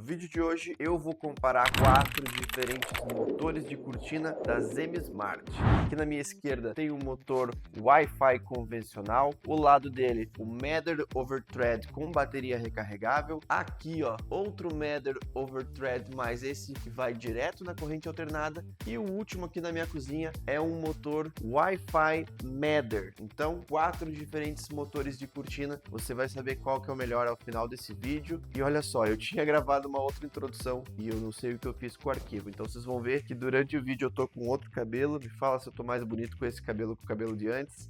vídeo de hoje eu vou comparar 4 diferentes motores de cortina da Zemismart. Aqui na minha esquerda tem um motor Wi-Fi convencional, ao lado dele o Matter Overthread com bateria recarregável, aqui ó, outro Matter Overthread, mas esse que vai direto na corrente alternada, e o último aqui na minha cozinha é um motor Wi-Fi Matter. Então 4 diferentes motores de cortina, você vai saber qual que é o melhor ao final desse vídeo. E olha só, eu tinha gravado uma outra introdução e eu não sei o que eu fiz com o arquivo, então vocês vão ver que durante o vídeo eu tô com outro cabelo. Me fala se eu tô mais bonito com esse cabelo que o cabelo de antes.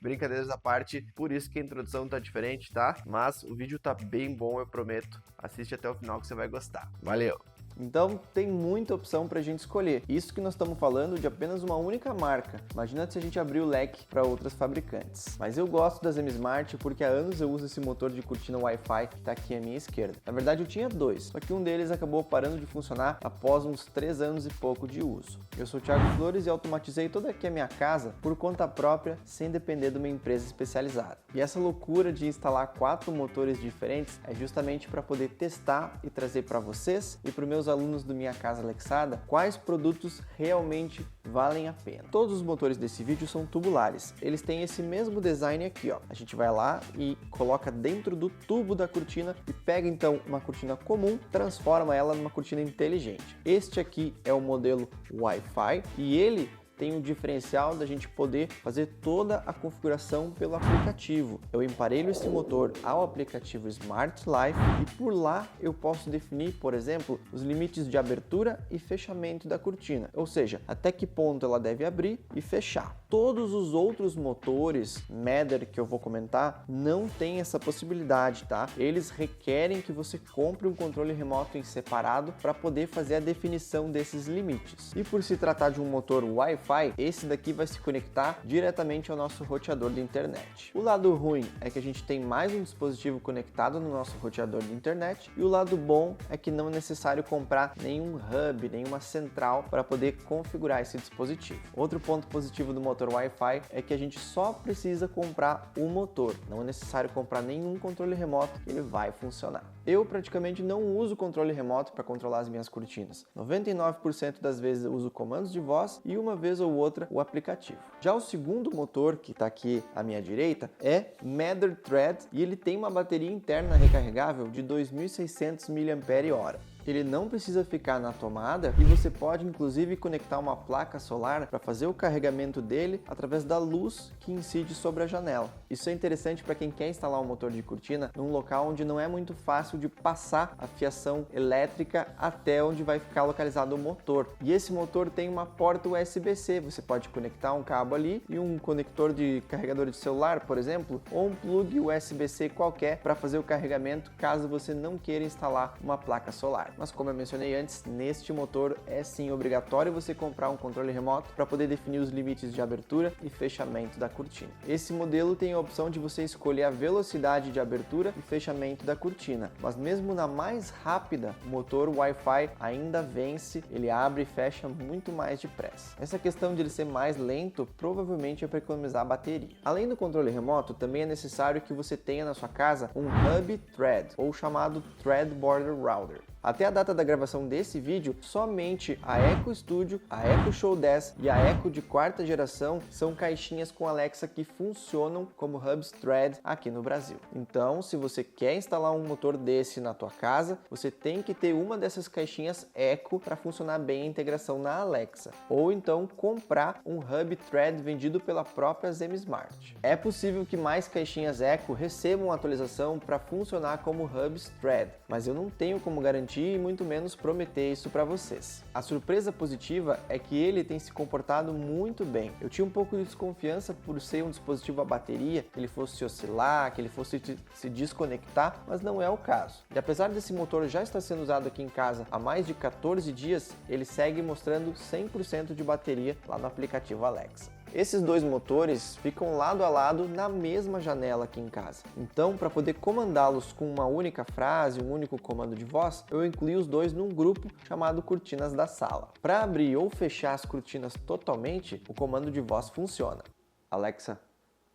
Brincadeiras à parte, por isso que a introdução tá diferente, tá? Mas o vídeo tá bem bom, eu prometo. Assiste até o final que você vai gostar. Valeu! Então tem muita opção para a gente escolher. Isso que nós estamos falando de apenas uma única marca. Imagina se a gente abrir o leque para outras fabricantes. Mas eu gosto da Zemismart porque há anos eu uso esse motor de cortina Wi-Fi que está aqui à minha esquerda. Na verdade eu tinha dois, só que um deles acabou parando de funcionar após uns 3 anos e pouco de uso. Eu sou o Thiago Flores e automatizei toda aqui a minha casa por conta própria, sem depender de uma empresa especializada. E essa loucura de instalar 4 motores diferentes é justamente para poder testar e trazer para vocês e para os meus alunos do Minha Casa Alexada quais produtos realmente valem a pena. Todos os motores desse vídeo são tubulares, eles têm esse mesmo design aqui, ó. A gente vai lá e coloca dentro do tubo da cortina e pega então uma cortina comum, transforma ela numa cortina inteligente. Este aqui é o modelo Wi-Fi e ele tem o diferencial da gente poder fazer toda a configuração pelo aplicativo. Eu emparelho esse motor ao aplicativo Smart Life e por lá eu posso definir, por exemplo, os limites de abertura e fechamento da cortina, ou seja, até que ponto ela deve abrir e fechar. Todos os outros motores Matter que eu vou comentar não tem essa possibilidade, tá? Eles requerem que você compre um controle remoto em separado para poder fazer a definição desses limites. E por se tratar de um motor Wi-Fi, esse daqui vai se conectar diretamente ao nosso roteador de internet. O lado ruim é que a gente tem mais um dispositivo conectado no nosso roteador de internet, e o lado bom é que não é necessário comprar nenhum hub, nenhuma central para poder configurar esse dispositivo. Outro ponto positivo do motor Wi-Fi é que a gente só precisa comprar o motor, não é necessário comprar nenhum controle remoto, ele vai funcionar. Eu praticamente não uso controle remoto para controlar as minhas cortinas. 99% das vezes eu uso comandos de voz e uma vez ou outra o aplicativo. Já o segundo motor, que está aqui à minha direita, é Matter Thread e ele tem uma bateria interna recarregável de 2.600 mAh. Ele não precisa ficar na tomada e você pode inclusive conectar uma placa solar para fazer o carregamento dele através da luz que incide sobre a janela. Isso é interessante para quem quer instalar um motor de cortina num local onde não é muito fácil de passar a fiação elétrica até onde vai ficar localizado o motor. E esse motor tem uma porta USB-C, você pode conectar um cabo ali e um conector de carregador de celular, por exemplo, ou um plug USB-C qualquer para fazer o carregamento caso você não queira instalar uma placa solar. Mas como eu mencionei antes, neste motor é sim obrigatório você comprar um controle remoto para poder definir os limites de abertura e fechamento da cortina. Esse modelo tem a opção de você escolher a velocidade de abertura e fechamento da cortina, mas mesmo na mais rápida, o motor Wi-Fi ainda vence, ele abre e fecha muito mais depressa. Essa questão de ele ser mais lento provavelmente é para economizar a bateria. Além do controle remoto, também é necessário que você tenha na sua casa um hub thread, ou chamado Thread Border Router. Até a data da gravação desse vídeo, somente a Echo Studio, a Echo Show 10 e a Echo de 4ª geração são caixinhas com Alexa que funcionam como hubs Thread aqui no Brasil. Então, se você quer instalar um motor desse na tua casa, você tem que ter uma dessas caixinhas Echo para funcionar bem a integração na Alexa, ou então comprar um hub Thread vendido pela própria Zemismart. É possível que mais caixinhas Echo recebam atualização para funcionar como hubs Thread, mas eu não tenho como garantir e muito menos prometer isso para vocês. A surpresa positiva é que ele tem se comportado muito bem. Eu tinha um pouco de desconfiança por ser um dispositivo a bateria, que ele fosse oscilar, que ele fosse se desconectar, mas não é o caso. E apesar desse motor já estar sendo usado aqui em casa há mais de 14 dias, ele segue mostrando 100% de bateria lá no aplicativo Alexa. Esses dois motores ficam lado a lado na mesma janela aqui em casa. Então, para poder comandá-los com uma única frase, um único comando de voz, eu incluí os dois num grupo chamado Cortinas da Sala. Para abrir ou fechar as cortinas totalmente, o comando de voz funciona. Alexa,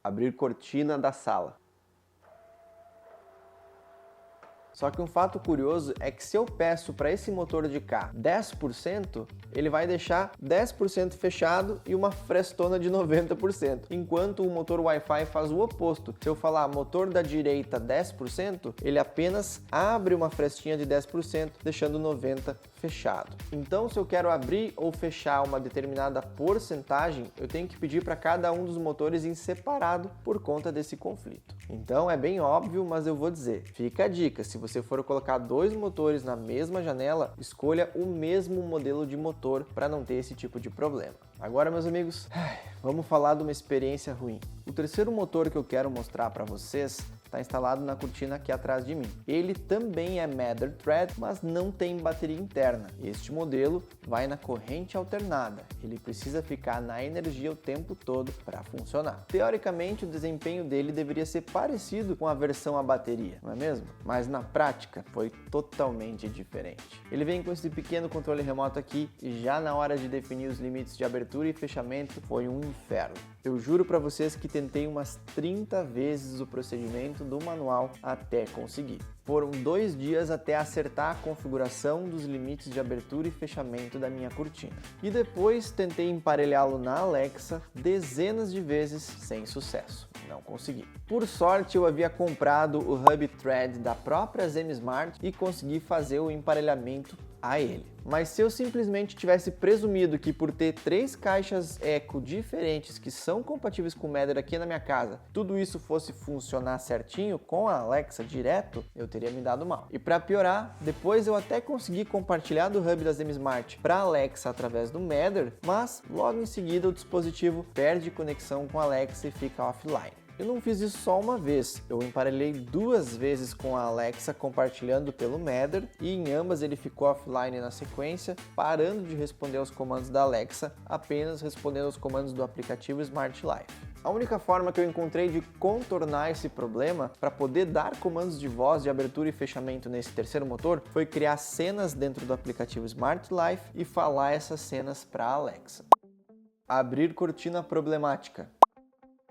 abrir cortina da sala. Só que um fato curioso é que se eu peço para esse motor de cá 10%, ele vai deixar 10% fechado e uma frestona de 90%, enquanto o motor Wi-Fi faz o oposto. Se eu falar motor da direita 10%, ele apenas abre uma frestinha de 10%, deixando 90% fechado. Então, se eu quero abrir ou fechar uma determinada porcentagem, eu tenho que pedir para cada um dos motores em separado por conta desse conflito. Então, é bem óbvio, mas eu vou dizer, fica a dica, se você for colocar dois motores na mesma janela, escolha o mesmo modelo de motor para não ter esse tipo de problema. Agora, meus amigos, vamos falar de uma experiência ruim. O terceiro motor que eu quero mostrar para vocês está instalado na cortina aqui atrás de mim. Ele também é Matter Thread, mas não tem bateria interna. Este modelo vai na corrente alternada. Ele precisa ficar na energia o tempo todo para funcionar. Teoricamente, o desempenho dele deveria ser parecido com a versão a bateria, não é mesmo? Mas na prática, foi totalmente diferente. Ele vem com esse pequeno controle remoto aqui e já na hora de definir os limites de abertura e fechamento, foi um inferno. Eu juro para vocês que tentei umas 30 vezes o procedimento do manual até conseguir. Foram 2 dias até acertar a configuração dos limites de abertura e fechamento da minha cortina. E depois tentei emparelhá-lo na Alexa dezenas de vezes sem sucesso. Não consegui. Por sorte, eu havia comprado o Hub Thread da própria ZEMSmart e consegui fazer o emparelhamento a ele. Mas se eu simplesmente tivesse presumido que por ter 3 caixas Echo diferentes que são compatíveis com o Matter aqui na minha casa, tudo isso fosse funcionar certinho com a Alexa direto, eu teria me dado mal. E para piorar, depois eu até consegui compartilhar do Hub da ZEMSmart para a Alexa através do Matter, mas logo em seguida o dispositivo perde conexão com a Alexa e fica offline. Eu não fiz isso só uma vez, eu emparelhei 2 vezes com a Alexa compartilhando pelo Matter e em ambas ele ficou offline na sequência, parando de responder aos comandos da Alexa, apenas respondendo aos comandos do aplicativo Smart Life. A única forma que eu encontrei de contornar esse problema para poder dar comandos de voz de abertura e fechamento nesse terceiro motor foi criar cenas dentro do aplicativo Smart Life e falar essas cenas para a Alexa. Abrir cortina problemática.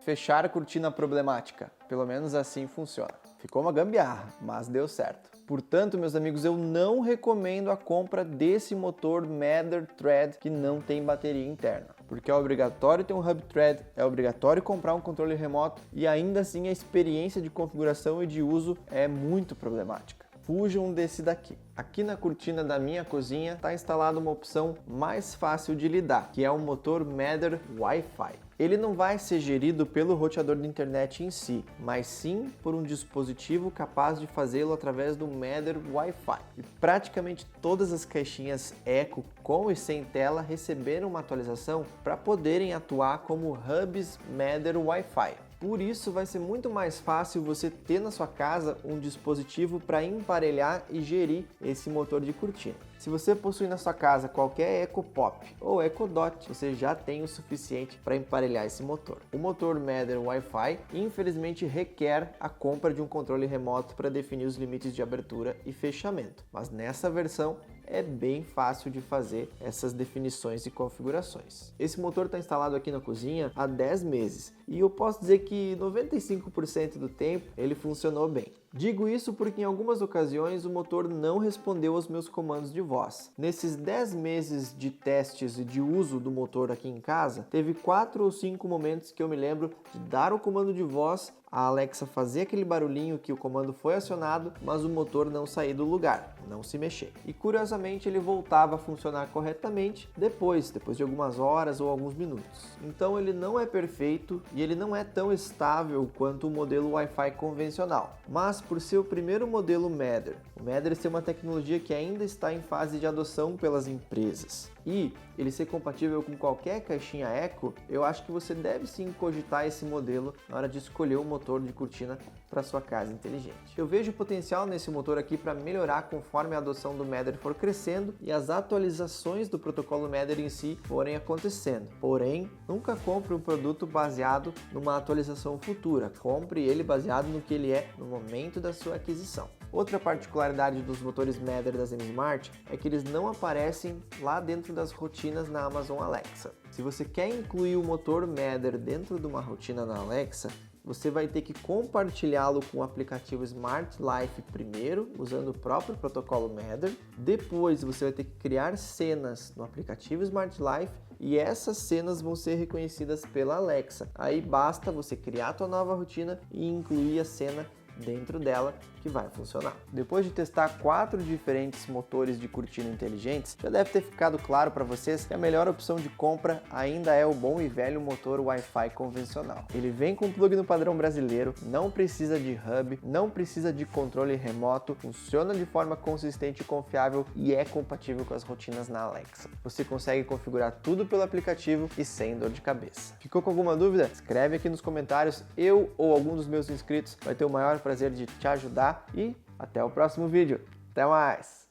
Fechar cortina problemática. Pelo menos assim funciona. Ficou uma gambiarra, mas deu certo. Portanto, meus amigos, eu não recomendo a compra desse motor Matter Thread que não tem bateria interna. Porque é obrigatório ter um Hub Thread, é obrigatório comprar um controle remoto e ainda assim a experiência de configuração e de uso é muito problemática. Fujam desse daqui. Aqui na cortina da minha cozinha está instalada uma opção mais fácil de lidar, que é o motor Matter Wi-Fi. Ele não vai ser gerido pelo roteador de internet em si, mas sim por um dispositivo capaz de fazê-lo através do Matter Wi-Fi. E praticamente todas as caixinhas Echo com e sem tela receberam uma atualização para poderem atuar como hubs Matter Wi-Fi. Por isso vai ser muito mais fácil você ter na sua casa um dispositivo para emparelhar e gerir esse motor de cortina. Se você possui na sua casa qualquer Echo Pop ou Echo Dot, você já tem o suficiente para emparelhar esse motor. O motor Matter Wi-Fi infelizmente requer a compra de um controle remoto para definir os limites de abertura e fechamento, mas nessa versão é bem fácil de fazer essas definições e configurações. Esse motor está instalado aqui na cozinha há 10 meses e eu posso dizer que 95% do tempo ele funcionou bem. Digo isso porque em algumas ocasiões o motor não respondeu aos meus comandos de voz. Nesses 10 meses de testes e de uso do motor aqui em casa, teve 4 ou 5 momentos que eu me lembro de dar o comando de voz, a Alexa fazer aquele barulhinho que o comando foi acionado, mas o motor não sair do lugar, não se mexer. E curiosamente ele voltava a funcionar corretamente depois de algumas horas ou alguns minutos. Então ele não é perfeito e ele não é tão estável quanto o modelo Wi-Fi convencional. Mas por ser o primeiro modelo Matter, o Matter ser uma tecnologia que ainda está em fase de adoção pelas empresas e ele ser compatível com qualquer caixinha Echo, eu acho que você deve sim cogitar esse modelo na hora de escolher o motor de cortina para sua casa inteligente. Eu vejo potencial nesse motor aqui para melhorar conforme a adoção do Matter for crescendo e as atualizações do protocolo Matter em si forem acontecendo. Porém, nunca compre um produto baseado numa atualização futura. Compre ele baseado no que ele é no momento da sua aquisição. Outra particularidade dos motores Matter da ZEMSmart é que eles não aparecem lá dentro das rotinas na Amazon Alexa. Se você quer incluir o motor Matter dentro de uma rotina na Alexa, você vai ter que compartilhá-lo com o aplicativo Smart Life primeiro, usando o próprio protocolo Matter. Depois você vai ter que criar cenas no aplicativo Smart Life e essas cenas vão ser reconhecidas pela Alexa. Aí basta você criar a tua nova rotina e incluir a cena dentro dela que vai funcionar. Depois de testar 4 diferentes motores de cortina inteligentes, já deve ter ficado claro para vocês que a melhor opção de compra ainda é o bom e velho motor Wi-Fi convencional. Ele vem com plug no padrão brasileiro, não precisa de hub, não precisa de controle remoto, funciona de forma consistente e confiável e é compatível com as rotinas na Alexa. Você consegue configurar tudo pelo aplicativo e sem dor de cabeça. Ficou com alguma dúvida? Escreve aqui nos comentários, eu ou algum dos meus inscritos vai ter o maior prazer de te ajudar e até o próximo vídeo. Até mais!